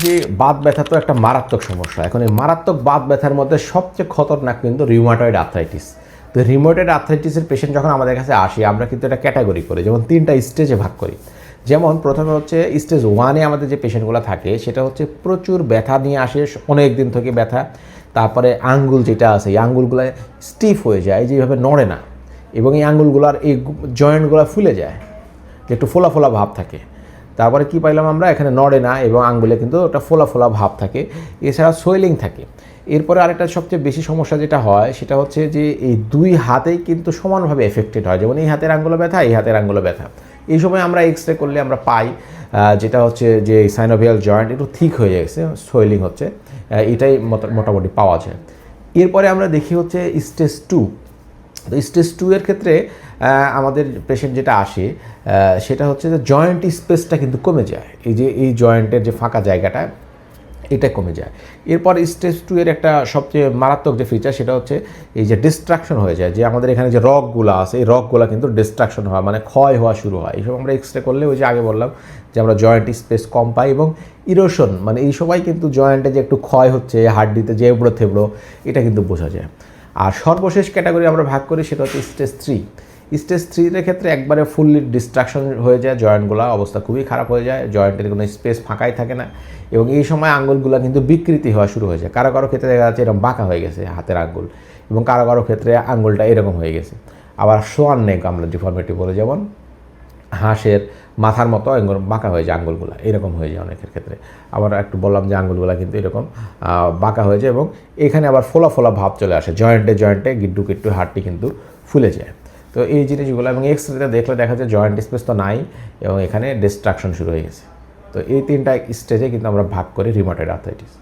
যে বাত ব্যথা তো একটা মারাত্মক সমস্যা। এখন এই মারাত্মক বাত ব্যথার মধ্যে সবচেয়ে খতরনাক কিন্তু রিউমাটয়েড আর্থ্রাইটিস। তো রিউমাটয়েড আর্থ্রাইটিসের পেশেন্ট যখন আমাদের কাছে আসি, আমরা কিন্তু এটা ক্যাটাগরি করি, যেমন 3টা স্টেজে ভাগ করি। যেমন প্রথমে হচ্ছে স্টেজ 1-এ আমাদের যে পেশেন্টগুলো থাকে সেটা হচ্ছে প্রচুর ব্যথা নিয়ে আসে, অনেক দিন থেকে ব্যথা। তারপরে আঙ্গুল যেটা আছে, এই আঙ্গুলগুলো স্টিফ হয়ে যায়, যেভাবে নড়ে না, এবং এই আঙ্গুলগুলোর এই জয়েন্টগুলো ফুলে যায়, যে একটু ফোলা ফোলা ভাব থাকে। তারপরে কি পাইলাম আমরা, এখানে নড়ে না এবং আঙ্গুলে কিন্তু ওটা ফোলা ফোলা ভাব থাকে। এছাড়া সোয়েলিং থাকে। এরপরে আরেকটা সবচেয়ে বেশি সমস্যা যেটা হয় সেটা হচ্ছে যে এই 2 হাতেই কিন্তু সমানভাবে এফেক্টেড হয়, যেমন এই হাতের আঙ্গুলে ব্যথা, এই হাতের আঙ্গুলে ব্যথা। এই সময় আমরা এক্সরে করলে আমরা পাই যেটা হচ্ছে যে সাইনোভিয়াল জয়েন্ট একটু থিক হয়ে গেছে, সোয়েলিং হচ্ছে, এটাই মোটামুটি পাওয়া যায়। এরপরে আমরা দেখি হচ্ছে স্টেজ 2। তো স্টেজ 2 এর ক্ষেত্রে আমাদের পেশেন্ট যেটা আসে সেটা হচ্ছে যে জয়েন্ট স্পেসটা কিন্তু কমে যায়, এই যে এই জয়েন্টের যে ফাঁকা জায়গাটা এটা কমে যায়। এরপর স্টেজ 2 এর একটা সবচেয়ে মারাত্মক যে ফিচার সেটা হচ্ছে এই যে ডিস্ট্রাকশন হয়ে যায়, যে আমাদের এখানে যে রগগুলো আছে এই রগগুলো কিন্তু ডিস্ট্রাকশন হয়, মানে ক্ষয় হওয়া শুরু হয়। এইসব আমরা এক্সরে করলে ওই যে আগে বললাম যে আমরা জয়েন্ট স্পেস কম পাই, এবং ইরোশন, মানে এই সময় কিন্তু জয়েন্টে যে একটু ক্ষয় হচ্ছে, হাড্ডিতে যে এবড়ো থেবড়ো, এটা কিন্তু বোঝা যায়। আর সর্বশেষ ক্যাটাগরি আমরা ভাগ করি সেটা হচ্ছে স্টেজ 3। স্টেজ 3-এর ক্ষেত্রে একবারে ফুললি ডিস্ট্রাকশন হয়ে যায়, জয়েন্টগুলো অবস্থা খুবই খারাপ হয়ে যায়, জয়েন্টের কোনো স্পেস ফাঁকাই থাকে না, এবং এই সময় আঙ্গুলগুলো কিন্তু বিকৃতি হওয়া শুরু হয়ে যায়। কারো কারো ক্ষেত্রে দেখা যাচ্ছে এরকম বাঁকা হয়ে গেছে হাতের আঙ্গুল, এবং কারো কারো ক্ষেত্রে আঙ্গুলটা এরকম হয়ে গেছে। আবার সোয়ান নেক আমরা ডিফর্মিটি বলে, যেমন হাঁসের মাথার মতো বাঁকা হয়ে যায় আঙ্গুলগুলো, এরকম হয়ে যায় অনেকের ক্ষেত্রে। আবার একটু বললাম যে আঙ্গুলগুলো কিন্তু এরকম বাঁকা হয়ে যায়, এবং এখানে আবার ফোলা ফোলা ভাব চলে আসে, জয়েন্টে জয়েন্টে গিড্ডু কিড্ডু হাড়টি কিন্তু ফুলে যায়। তো এই জিনিসগুলো, এবং এক্সরেতে দেখলে দেখা যায় জয়েন্ট স্পেস তো নাই, এবং এখানে ডিস্ট্রাকশন শুরু হয়ে গেছে। তো এই 3টা স্টেজে কিন্তু আমরা ভাগ করি রিউমাটয়েড আর্থ্রাইটিস।